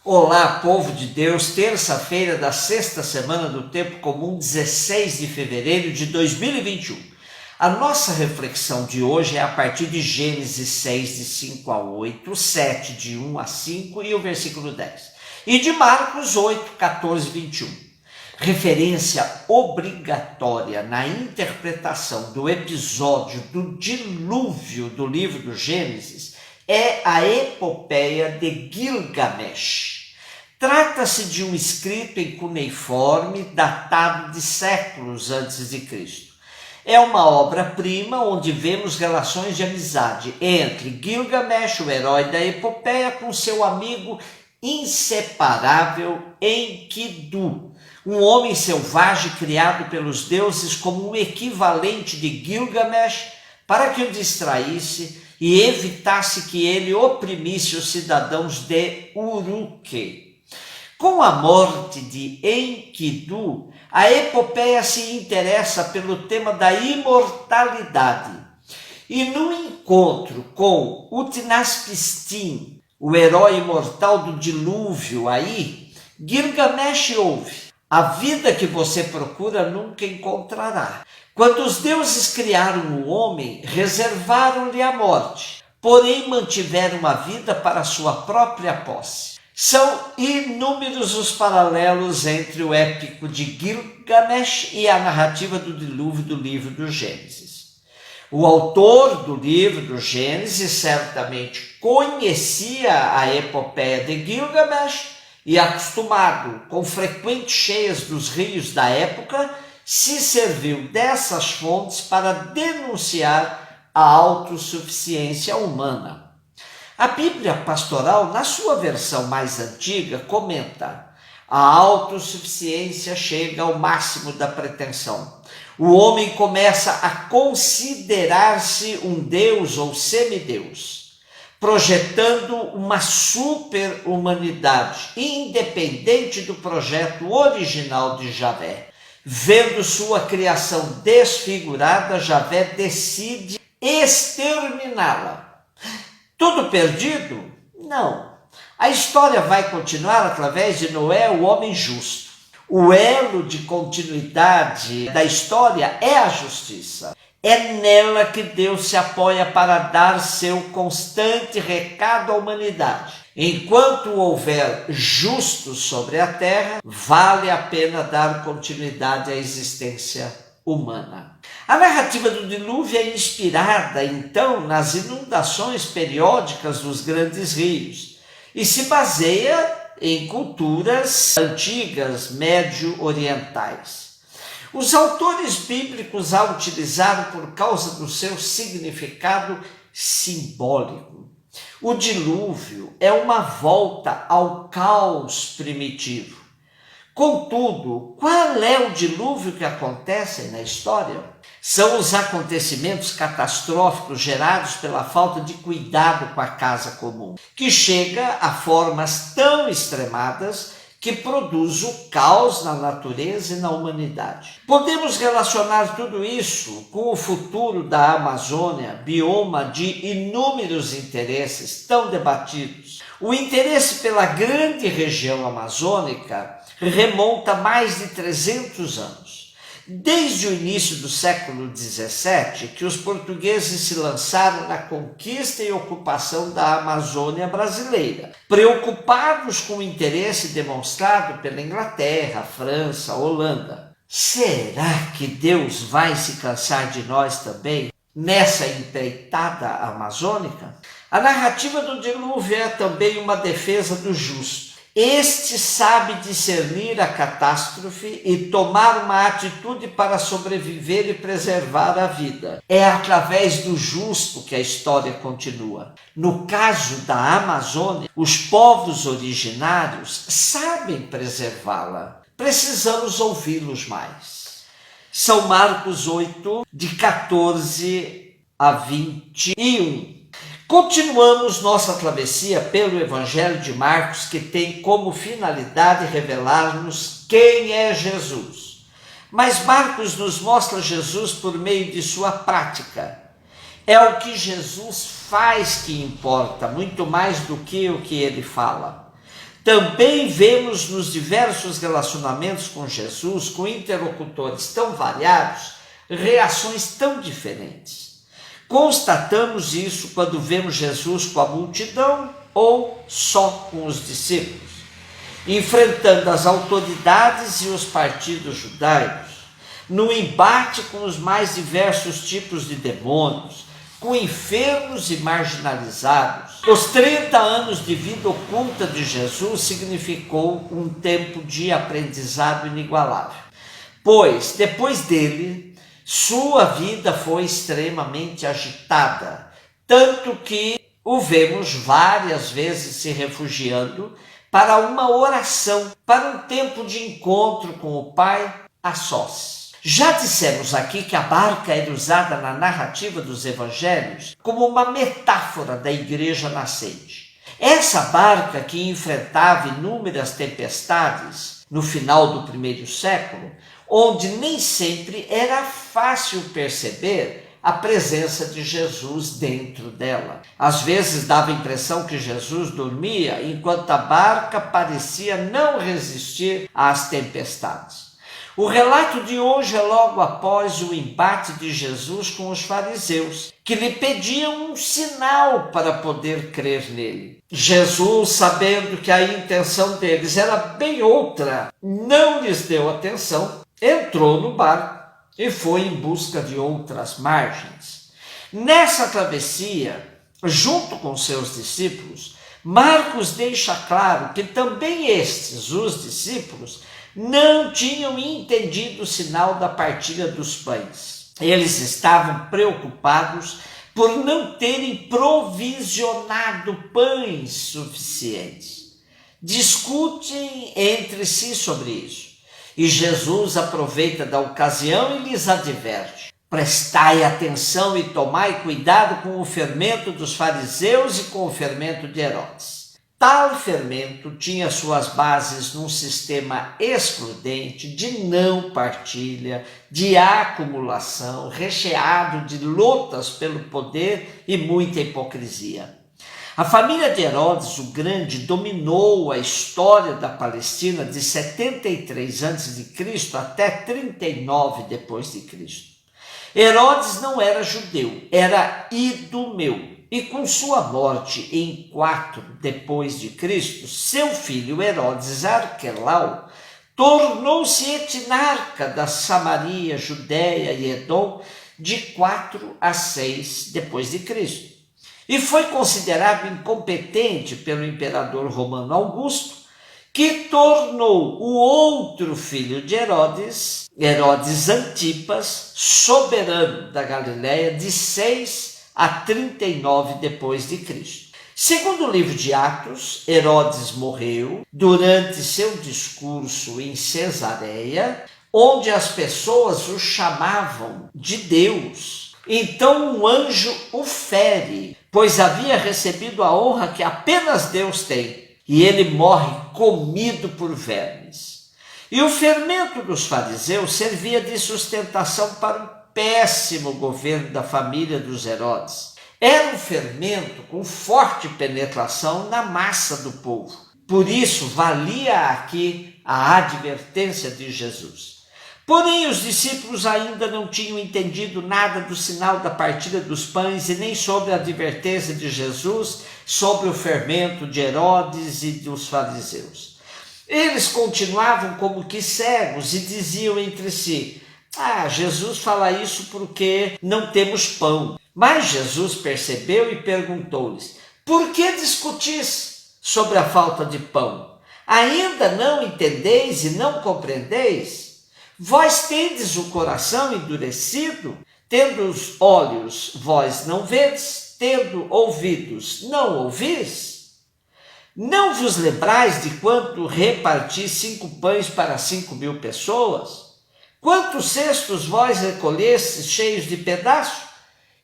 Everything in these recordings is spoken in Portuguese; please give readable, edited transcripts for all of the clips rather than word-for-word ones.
Olá, povo de Deus, terça-feira da sexta semana do Tempo Comum, 16 de fevereiro de 2021. A nossa reflexão de hoje é a partir de Gênesis 6, de 5 a 8, 7, de 1 a 5 e o versículo 10. E de Marcos 8, 14, 21. Referência obrigatória na interpretação do episódio do dilúvio do livro do Gênesis é a epopeia de Gilgamesh. Trata-se de um escrito em cuneiforme datado de séculos antes de Cristo. É uma obra-prima onde vemos relações de amizade entre Gilgamesh, o herói da epopeia, com seu amigo inseparável Enkidu, um homem selvagem criado pelos deuses como um equivalente de Gilgamesh para que o distraísse e evitasse que ele oprimisse os cidadãos de Uruk. Com a morte de Enkidu, a epopeia se interessa pelo tema da imortalidade. E no encontro com Utnapishtim, o herói imortal do dilúvio aí, Gilgamesh ouve: a vida que você procura nunca encontrará. Quando os deuses criaram o homem, reservaram-lhe a morte, porém mantiveram a vida para sua própria posse. São inúmeros os paralelos entre o épico de Gilgamesh e a narrativa do dilúvio do livro do Gênesis. O autor do livro do Gênesis certamente conhecia a epopeia de Gilgamesh e, acostumado com frequentes cheias dos rios da época, se serviu dessas fontes para denunciar a autossuficiência humana. A Bíblia Pastoral, na sua versão mais antiga, comenta: a autossuficiência chega ao máximo da pretensão. O homem começa a considerar-se um deus ou semideus, projetando uma super-humanidade independente do projeto original de Javé. Vendo sua criação desfigurada, Javé decide exterminá-la. Tudo perdido? Não. A história vai continuar através de Noé, o homem justo. O elo de continuidade da história é a justiça. É nela que Deus se apoia para dar seu constante recado à humanidade. Enquanto houver justos sobre a terra, vale a pena dar continuidade à existência humana. A narrativa do dilúvio é inspirada, então, nas inundações periódicas dos grandes rios e se baseia em culturas antigas médio-orientais. Os autores bíblicos a utilizaram por causa do seu significado simbólico. O dilúvio é uma volta ao caos primitivo. Contudo, qual é o dilúvio que acontece na história? São os acontecimentos catastróficos gerados pela falta de cuidado com a casa comum, que chega a formas tão extremadas que produz o caos na natureza e na humanidade. Podemos relacionar tudo isso com o futuro da Amazônia, bioma de inúmeros interesses tão debatidos. O interesse pela grande região amazônica remonta mais de 300 anos. Desde o início do século XVII, que os portugueses se lançaram na conquista e ocupação da Amazônia brasileira, preocupados com o interesse demonstrado pela Inglaterra, França, Holanda. Será que Deus vai se cansar de nós também nessa empreitada amazônica? A narrativa do dilúvio é também uma defesa do justo. Este sabe discernir a catástrofe e tomar uma atitude para sobreviver e preservar a vida. É através do justo que a história continua. No caso da Amazônia, os povos originários sabem preservá-la. Precisamos ouvi-los mais. São Marcos 8, de 14 a 21. Continuamos nossa travessia pelo Evangelho de Marcos, que tem como finalidade revelar-nos quem é Jesus. Mas Marcos nos mostra Jesus por meio de sua prática. É o que Jesus faz que importa, muito mais do que o que ele fala. Também vemos nos diversos relacionamentos com Jesus, com interlocutores tão variados, reações tão diferentes. Constatamos isso quando vemos Jesus com a multidão ou só com os discípulos, enfrentando as autoridades e os partidos judaicos, no embate com os mais diversos tipos de demônios, com enfermos e marginalizados. Os 30 anos de vida oculta de Jesus significou um tempo de aprendizado inigualável, pois depois dele, sua vida foi extremamente agitada, tanto que o vemos várias vezes se refugiando para uma oração, para um tempo de encontro com o Pai a sós. Já dissemos aqui que a barca era usada na narrativa dos evangelhos como uma metáfora da igreja nascente. Essa barca que enfrentava inúmeras tempestades no final do primeiro século, onde nem sempre era fácil perceber a presença de Jesus dentro dela. Às vezes dava a impressão que Jesus dormia, enquanto a barca parecia não resistir às tempestades. O relato de hoje é logo após o embate de Jesus com os fariseus, que lhe pediam um sinal para poder crer nele. Jesus, sabendo que a intenção deles era bem outra, não lhes deu atenção, entrou no barco e foi em busca de outras margens. Nessa travessia, junto com seus discípulos, Marcos deixa claro que também estes, os discípulos, não tinham entendido o sinal da partilha dos pães. Eles estavam preocupados por não terem provisionado pães suficientes. Discutem entre si sobre isso. E Jesus aproveita da ocasião e lhes adverte: prestai atenção e tomai cuidado com o fermento dos fariseus e com o fermento de Herodes. Tal fermento tinha suas bases num sistema excludente de não partilha, de acumulação, recheado de lutas pelo poder e muita hipocrisia. A família de Herodes o Grande dominou a história da Palestina de 73 a.C. até 39 d.C. Herodes não era judeu, era idumeu. E com sua morte em 4 d.C., seu filho Herodes Arquelau tornou-se etnarca da Samaria, Judéia e Edom de 4 a 6 d.C. E foi considerado incompetente pelo imperador romano Augusto, que tornou o outro filho de Herodes, Herodes Antipas, soberano da Galiléia de 6 a 39 d.C. Segundo o livro de Atos, Herodes morreu durante seu discurso em Cesareia, onde as pessoas o chamavam de Deus. Então um anjo o fere, pois havia recebido a honra que apenas Deus tem, e ele morre comido por vermes. E o fermento dos fariseus servia de sustentação para o péssimo governo da família dos Herodes. Era um fermento com forte penetração na massa do povo. Por isso, valia aqui a advertência de Jesus. Porém, os discípulos ainda não tinham entendido nada do sinal da partilha dos pães e nem sobre a advertência de Jesus sobre o fermento de Herodes e dos fariseus. Eles continuavam como que cegos e diziam entre si: Jesus fala isso porque não temos pão. Mas Jesus percebeu e perguntou-lhes: por que discutis sobre a falta de pão? Ainda não entendeis e não compreendeis? Vós tendes o coração endurecido? Tendo os olhos, vós não vedes? Tendo ouvidos, não ouvis? Não vos lembrais de quando reparti 5 pães para 5.000 pessoas? Quantos cestos vós recolhestes cheios de pedaços?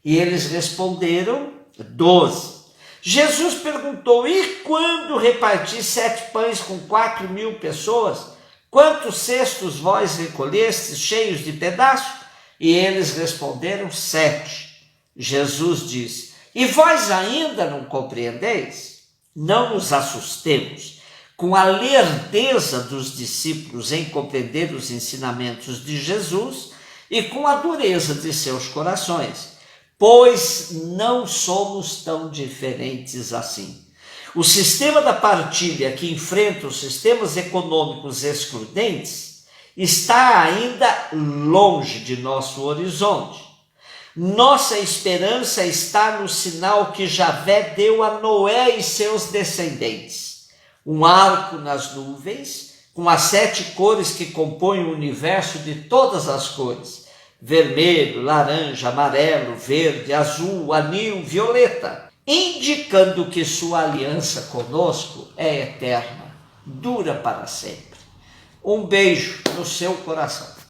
E eles responderam: 12. Jesus perguntou: e quando reparti 7 pães com 4.000 pessoas? Quantos cestos vós recolhestes cheios de pedaços? E eles responderam: 7. Jesus disse: e vós ainda não compreendeis? Não nos assustemos. com a lerdeza dos discípulos em compreender os ensinamentos de Jesus e com a dureza de seus corações, pois não somos tão diferentes assim. O sistema da partilha que enfrenta os sistemas econômicos excludentes está ainda longe de nosso horizonte. Nossa esperança está no sinal que Javé deu a Noé e seus descendentes: um arco nas nuvens, com as 7 cores que compõem o universo de todas as cores: vermelho, laranja, amarelo, verde, azul, anil, violeta, indicando que sua aliança conosco é eterna, dura para sempre. Um beijo no seu coração.